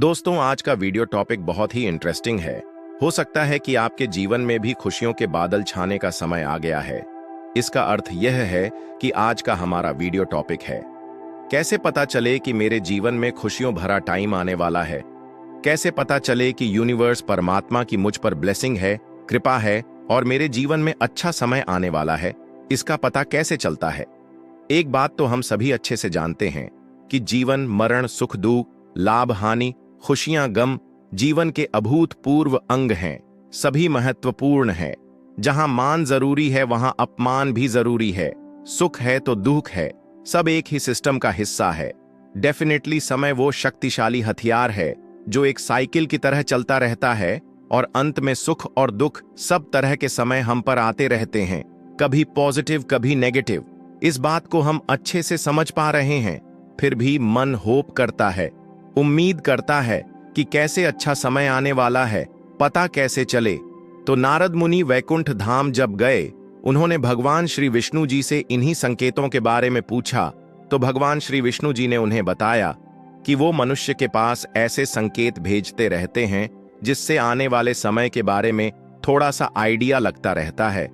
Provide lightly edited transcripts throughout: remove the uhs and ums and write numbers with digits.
दोस्तों, आज का वीडियो टॉपिक बहुत ही इंटरेस्टिंग है। हो सकता है कि आपके जीवन में भी खुशियों के बादल छाने का समय आ गया है। इसका अर्थ यह है कि आज का हमारा वीडियो टॉपिक है, कैसे पता चले कि मेरे जीवन में खुशियों भरा टाइम आने वाला है। कैसे पता चले कि यूनिवर्स, परमात्मा की मुझ पर ब्लेसिंग है, कृपा है और मेरे जीवन में अच्छा समय आने वाला है। इसका पता कैसे चलता है? एक बात तो हम सभी अच्छे से जानते हैं कि जीवन, मरण, सुख दुख, लाभ हानि, खुशियां, गम जीवन के अभूतपूर्व अंग हैं। सभी महत्वपूर्ण हैं। जहां मान जरूरी है वहां अपमान भी जरूरी है। सुख है तो दुख है, सब एक ही सिस्टम का हिस्सा है। डेफिनेटली समय वो शक्तिशाली हथियार है जो एक साइकिल की तरह चलता रहता है और अंत में सुख और दुख सब तरह के समय हम पर आते रहते हैं, कभी पॉजिटिव कभी नेगेटिव। इस बात को हम अच्छे से समझ पा रहे हैं, फिर भी मन होप करता है, उम्मीद करता है कि कैसे अच्छा समय आने वाला है, पता कैसे चले। तो नारद मुनि वैकुंठ धाम जब गए, उन्होंने भगवान श्री विष्णु जी से इन्हीं संकेतों के बारे में पूछा। तो भगवान श्री विष्णु जी ने उन्हें बताया कि वो मनुष्य के पास ऐसे संकेत भेजते रहते हैं जिससे आने वाले समय के बारे में थोड़ा सा आइडिया लगता रहता है।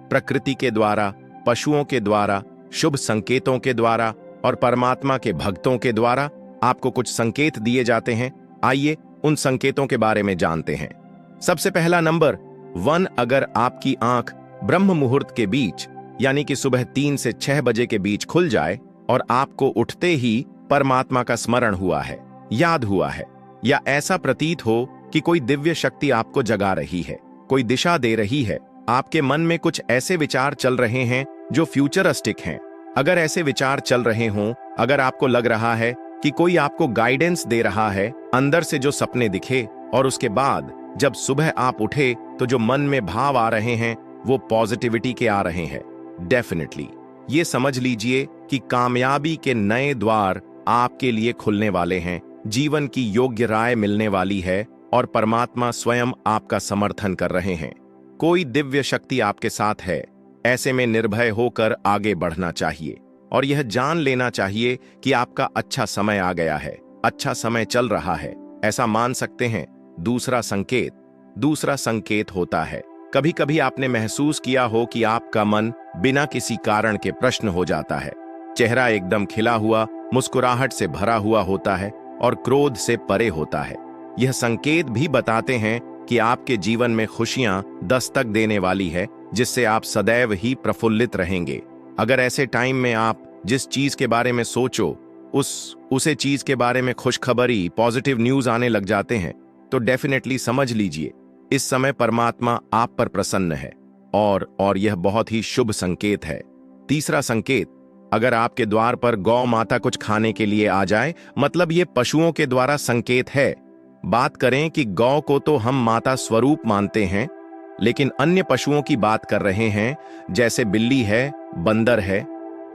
प्रकृति के द्वारा, पशुओं के द्वारा, शुभ संकेतों के द्वारा और परमात्मा के भक्तों के द्वारा आपको कुछ संकेत दिए जाते हैं। आइए उन संकेतों के बारे में जानते हैं। सबसे पहला नंबर 1, अगर आपकी आंख ब्रह्म मुहूर्त के बीच यानी कि सुबह 3 से 6 बजे के बीच खुल जाए और आपको उठते ही परमात्मा का स्मरण हुआ है, याद हुआ है, या ऐसा प्रतीत हो कि कोई दिव्य शक्ति आपको जगा रही है, कोई दिशा दे रही है, आपके मन में कुछ ऐसे विचार चल रहे हैं जो फ्यूचरिस्टिक हैं। अगर ऐसे विचार चल रहे हों, अगर आपको लग रहा है कि कोई आपको गाइडेंस दे रहा है, अंदर से जो सपने दिखे और उसके बाद जब सुबह आप उठे तो जो मन में भाव आ रहे हैं वो पॉजिटिविटी के आ रहे हैं, डेफिनेटली ये समझ लीजिए कि कामयाबी के नए द्वार आपके लिए खुलने वाले हैं, जीवन की योग्य राय मिलने वाली है और परमात्मा स्वयं आपका समर्थन कर रहे हैं। कोई दिव्य शक्ति आपके साथ है। ऐसे में निर्भय होकर आगे बढ़ना चाहिए और यह जान लेना चाहिए कि आपका अच्छा समय आ गया है, अच्छा समय चल रहा है, ऐसा मान सकते हैं। दूसरा संकेत होता है, कभी कभी आपने महसूस किया हो कि आपका मन बिना किसी कारण के प्रश्न हो जाता है। चेहरा एकदम खिला हुआ, मुस्कुराहट से भरा हुआ होता है और क्रोध से परे होता है। यह संकेत भी बताते हैं कि आपके जीवन में खुशियां दस्तक देने वाली है, जिससे आप सदैव ही प्रफुल्लित रहेंगे। अगर ऐसे टाइम में आप जिस चीज के बारे में सोचो उसे चीज के बारे में खुशखबरी, पॉजिटिव न्यूज आने लग जाते हैं, तो डेफिनेटली समझ लीजिए इस समय परमात्मा आप पर प्रसन्न है और यह बहुत ही शुभ संकेत है। तीसरा संकेत, अगर आपके द्वार पर गौ माता कुछ खाने के लिए आ जाए, मतलब ये पशुओं के द्वारा संकेत है। बात करें कि गौ को तो हम माता स्वरूप मानते हैं, लेकिन अन्य पशुओं की बात कर रहे हैं, जैसे बिल्ली है, बंदर है।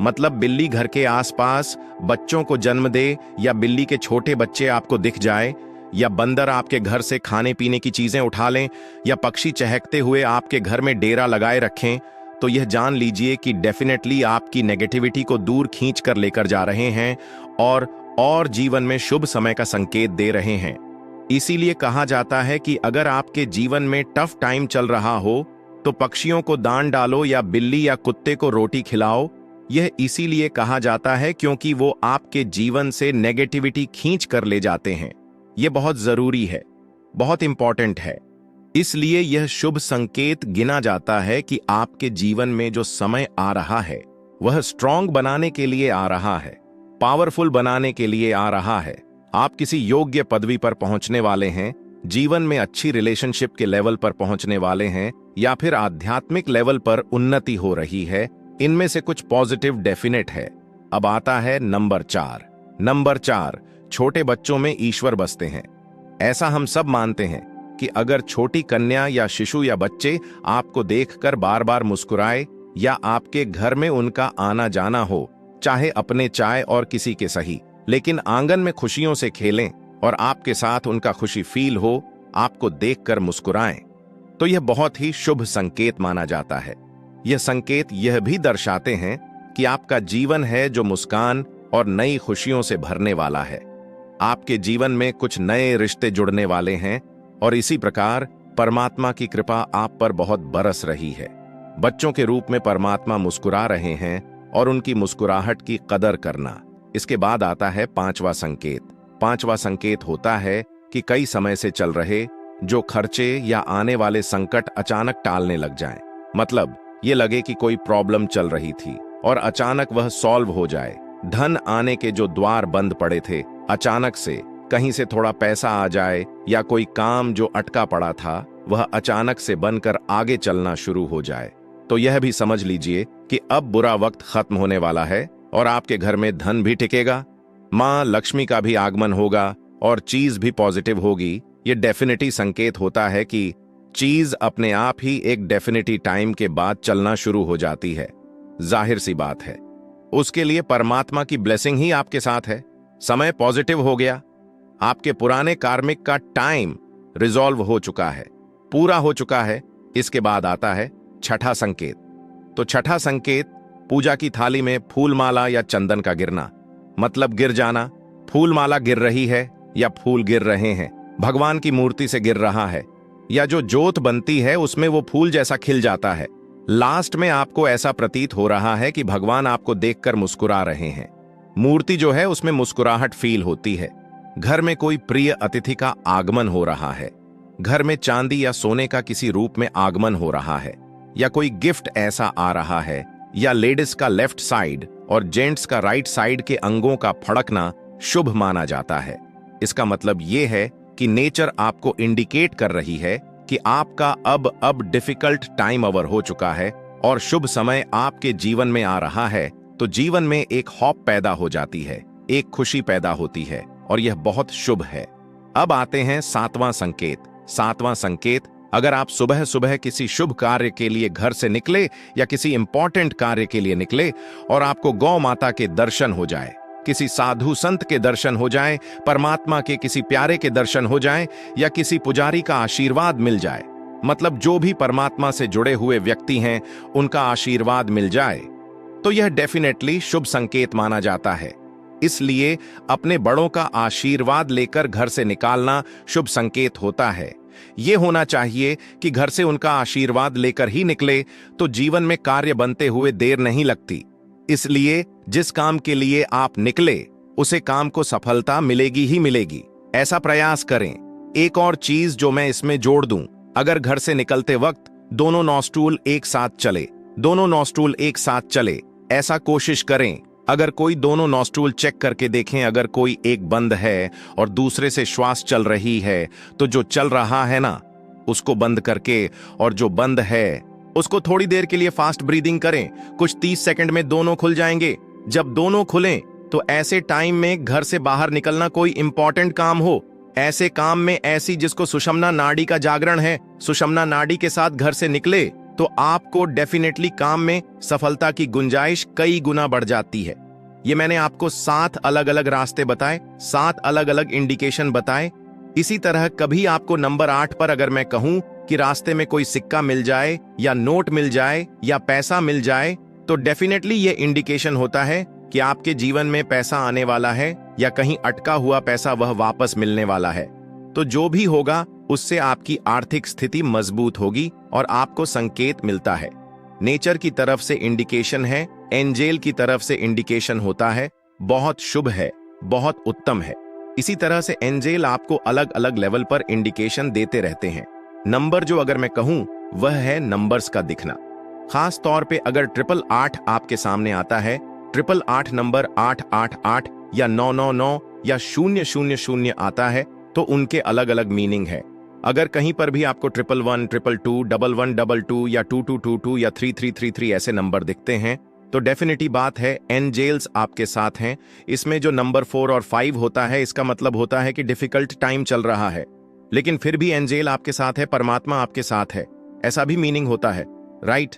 मतलब बिल्ली घर के आसपास बच्चों को जन्म दे, या बिल्ली के छोटे बच्चे आपको दिख जाए, या बंदर आपके घर से खाने पीने की चीजें उठा लें, या पक्षी चहकते हुए आपके घर में डेरा लगाए रखें, तो यह जान लीजिए कि डेफिनेटली आपकी नेगेटिविटी को दूर खींच कर लेकर जा रहे हैं और जीवन में शुभ समय का संकेत दे रहे हैं। इसीलिए कहा जाता है कि अगर आपके जीवन में टफ टाइम चल रहा हो तो पक्षियों को दान डालो या बिल्ली या कुत्ते को रोटी खिलाओ। यह इसीलिए कहा जाता है क्योंकि वो आपके जीवन से नेगेटिविटी खींच कर ले जाते हैं। यह बहुत जरूरी है, बहुत इंपॉर्टेंट है। इसलिए यह शुभ संकेत गिना जाता है कि आपके जीवन में जो समय आ रहा है वह स्ट्रांग बनाने के लिए आ रहा है, पावरफुल बनाने के लिए आ रहा है। आप किसी योग्य पदवी पर पहुंचने वाले हैं, जीवन में अच्छी रिलेशनशिप के लेवल पर पहुंचने वाले हैं, या फिर आध्यात्मिक लेवल पर उन्नति हो रही है। इनमें से कुछ पॉजिटिव डेफिनेट है। अब आता है नंबर 4। छोटे बच्चों में ईश्वर बसते हैं। ऐसा हम सब मानते हैं कि अगर छोटी कन्या या शिशु या बच्चे आपको देखकर बार बार मुस्कुराए, या आपके घर में उनका आना जाना हो, चाहे अपने चाय और किसी के सही, लेकिन आंगन में खुशियों से खेलें और आपके साथ उनका खुशी फील हो, आपको देखकर मुस्कुराएं, तो यह बहुत ही शुभ संकेत माना जाता है। यह संकेत यह भी दर्शाते हैं कि आपका जीवन है जो मुस्कान और नई खुशियों से भरने वाला है। आपके जीवन में कुछ नए रिश्ते जुड़ने वाले हैं और इसी प्रकार परमात्मा की कृपा आप पर बहुत बरस रही है। बच्चों के रूप में परमात्मा मुस्कुरा रहे हैं और उनकी मुस्कुराहट की कदर करना। इसके बाद आता है पांचवा संकेत। पांचवा संकेत होता है कि कई समय से चल रहे जो खर्चे या आने वाले संकट अचानक टालने लग जाएं। मतलब ये लगे कि कोई प्रॉब्लम चल रही थी और अचानक वह सॉल्व हो जाए। धन आने के जो द्वार बंद पड़े थे, अचानक से कहीं से थोड़ा पैसा आ जाए या कोई काम जो अटका पड़ा था वह अचानक से बनकर आगे चलना शुरू हो जाए। तो यह भी समझ लीजिए कि अब बुरा वक्त खत्म होने वाला है और आपके घर में धन भी टिकेगा, मां लक्ष्मी का भी आगमन होगा और चीज भी पॉजिटिव होगी। ये डेफिनेटली संकेत होता है कि चीज अपने आप ही एक डेफिनेटली टाइम के बाद चलना शुरू हो जाती है। जाहिर सी बात है, उसके लिए परमात्मा की ब्लेसिंग ही आपके साथ है। समय पॉजिटिव हो गया, आपके पुराने कार्मिक का टाइम रिजॉल्व हो चुका है, पूरा हो चुका है। इसके बाद आता है छठा संकेत। तो छठा संकेत पूजा की थाली में फूलमाला या चंदन का गिरना। मतलब गिर जाना, फूलमाला गिर रही है या फूल गिर रहे हैं, भगवान की मूर्ति से गिर रहा है या जो जोत बनती है उसमें वो फूल जैसा खिल जाता है। लास्ट में आपको ऐसा प्रतीत हो रहा है कि भगवान आपको देखकर मुस्कुरा रहे हैं। मूर्ति जो है उसमें मुस्कुराहट फील होती है। घर में कोई प्रिय अतिथि का आगमन हो रहा है, घर में चांदी या सोने का किसी रूप में आगमन हो रहा है, या कोई गिफ्ट ऐसा आ रहा है, या लेडीज का लेफ्ट साइड और जेंट्स का राइट साइड के अंगों का फड़कना शुभ माना जाता है। इसका मतलब यह है कि नेचर आपको इंडिकेट कर रही है कि आपका अब डिफिकल्ट टाइम ओवर हो चुका है और शुभ समय आपके जीवन में आ रहा है। तो जीवन में एक हॉप पैदा हो जाती है, एक खुशी पैदा होती है और यह बहुत शुभ है। अब आते हैं सातवां संकेत। सातवां संकेत, अगर आप सुबह सुबह किसी शुभ कार्य के लिए घर से निकले या किसी इंपॉर्टेंट कार्य के लिए निकले और आपको गौ माता के दर्शन हो जाए, किसी साधु संत के दर्शन हो जाए, परमात्मा के किसी प्यारे के दर्शन हो जाए या किसी पुजारी का आशीर्वाद मिल जाए, मतलब जो भी परमात्मा से जुड़े हुए व्यक्ति हैं उनका आशीर्वाद मिल जाए, तो यह डेफिनेटली शुभ संकेत माना जाता है। इसलिए अपने बड़ों का आशीर्वाद लेकर घर से निकालना शुभ संकेत होता है। यह होना चाहिए कि घर से उनका आशीर्वाद लेकर ही निकले तो जीवन में कार्य बनते हुए देर नहीं लगती। इसलिए जिस काम के लिए आप निकले उसे काम को सफलता मिलेगी ही मिलेगी, ऐसा प्रयास करें। एक और चीज जो मैं इसमें जोड़ दूं, अगर घर से निकलते वक्त दोनों नॉस्ट्रूल एक साथ चले, दोनों नॉस्ट्रूल एक साथ चले, ऐसा कोशिश करें। अगर कोई दोनों नॉस्ट्रूल चेक करके देखें, अगर कोई एक बंद है और दूसरे से श्वास चल रही है, तो जो चल रहा है ना उसको बंद करके और जो बंद है उसको थोड़ी देर के लिए फास्ट ब्रीदिंग करें। कुछ 30 सेकंड में दोनों खुल जाएंगे। जब दोनों खुलें तो ऐसे टाइम में घर से बाहर निकलना कोई इंपॉर्टेंट काम हो, ऐसे काम में ऐसी जिसको सुषुम्ना नाड़ी का जागरण है, सुषुम्ना नाड़ी के साथ घर से निकले तो आपको डेफिनेटली काम में सफलता की गुंजाइश कई गुना बढ़ जाती है। ये मैंने आपको 7 अलग अलग रास्ते बताए, 7 अलग अलग इंडिकेशन बताए। इसी तरह कभी आपको नंबर 8 पर अगर मैं कहूं कि रास्ते में कोई सिक्का मिल जाए या नोट मिल जाए या पैसा मिल जाए, तो डेफिनेटली ये इंडिकेशन होता है कि आपके जीवन में पैसा आने वाला है या कहीं अटका हुआ पैसा वह वापस मिलने वाला है। तो जो भी होगा उससे आपकी आर्थिक स्थिति मजबूत होगी और आपको संकेत मिलता है। नेचर की तरफ से इंडिकेशन है, एंजेल की तरफ से इंडिकेशन होता है, बहुत शुभ है, बहुत उत्तम है। इसी तरह से एंजेल आपको अलग अलग लेवल पर इंडिकेशन देते रहते हैं। नंबर जो अगर मैं कहूं वह है नंबर्स का दिखना। खास तौर पे अगर 888 आपके सामने आता है, 888 नंबर 888 या 999 या 000 आता है, तो उनके अलग अलग मीनिंग है। अगर कहीं पर भी आपको 111, 222, 1122 या 2222 या 3333 ऐसे नंबर दिखते हैं, तो डेफिनेटली बात है एंजेल्स आपके साथ हैं। इसमें जो नंबर 4 और 5 होता है, इसका मतलब होता है कि डिफिकल्ट टाइम चल रहा है, लेकिन फिर भी एंजेल आपके साथ है, परमात्मा आपके साथ है, ऐसा भी मीनिंग होता है, राइट।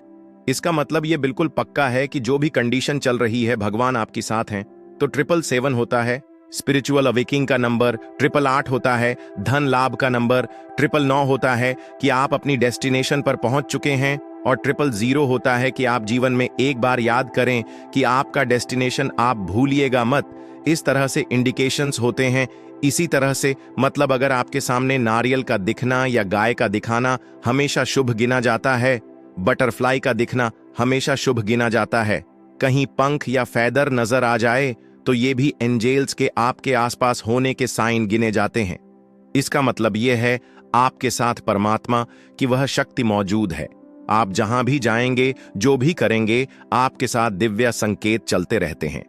इसका मतलब ये बिल्कुल पक्का है कि जो भी कंडीशन चल रही है भगवान आपके साथ हैं। तो 777 होता है स्पिरिचुअल अवेकिंग का नंबर, 888 होता है धन लाभ का नंबर, 999 होता है कि आप अपनी डेस्टिनेशन पर पहुंच चुके हैं, और 000 होता है कि आप जीवन में एक बार याद करें कि आपका डेस्टिनेशन आप भूलिएगा मत। इस तरह से इंडिकेशंस होते हैं। इसी तरह से मतलब अगर आपके सामने नारियल का दिखना या गाय का दिखाना हमेशा शुभ गिना जाता है, बटरफ्लाई का दिखना हमेशा शुभ गिना जाता है, कहीं पंख या फैदर नजर आ जाए तो ये भी एंजेल्स के आपके आसपास होने के साइन गिने जाते हैं। इसका मतलब यह है आपके साथ परमात्मा की वह शक्ति मौजूद है। आप जहां भी जाएंगे, जो भी करेंगे, आपके साथ दिव्य संकेत चलते रहते हैं।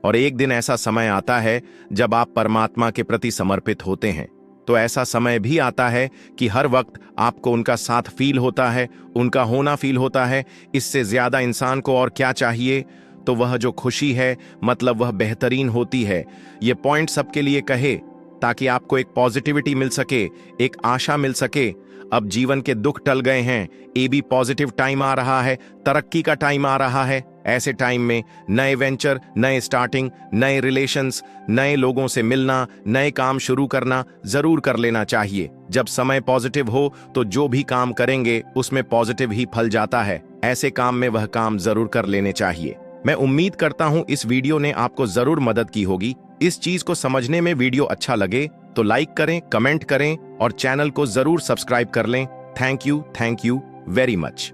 और एक दिन ऐसा समय आता है जब आप परमात्मा के प्रति समर्पित होते हैं, तो ऐसा समय भी आता है कि हर वक्त आपको उनका साथ फील होता है, उनका होना फील होता है। इससे ज्यादा इंसान को और क्या चाहिए? तो वह जो खुशी है, मतलब वह बेहतरीन होती है। ये पॉइंट सबके लिए कहे ताकि आपको एक पॉजिटिविटी मिल सके, एक आशा मिल सके। अब जीवन के दुख टल गए हैं, ये भी पॉजिटिव टाइम आ रहा है, तरक्की का टाइम आ रहा है। ऐसे टाइम में नए वेंचर, नए स्टार्टिंग, नए रिलेशंस, नए लोगों से मिलना, नए काम शुरू करना जरूर कर लेना चाहिए। जब समय पॉजिटिव हो तो जो भी काम करेंगे उसमें पॉजिटिव ही फल जाता है। ऐसे काम में वह काम जरूर कर लेने चाहिए। मैं उम्मीद करता हूं इस वीडियो ने आपको जरूर मदद की होगी। इस चीज को समझने में वीडियो अच्छा लगे तो लाइक करें, कमेंट करें और चैनल को जरूर सब्सक्राइब कर लें। Thank you very much.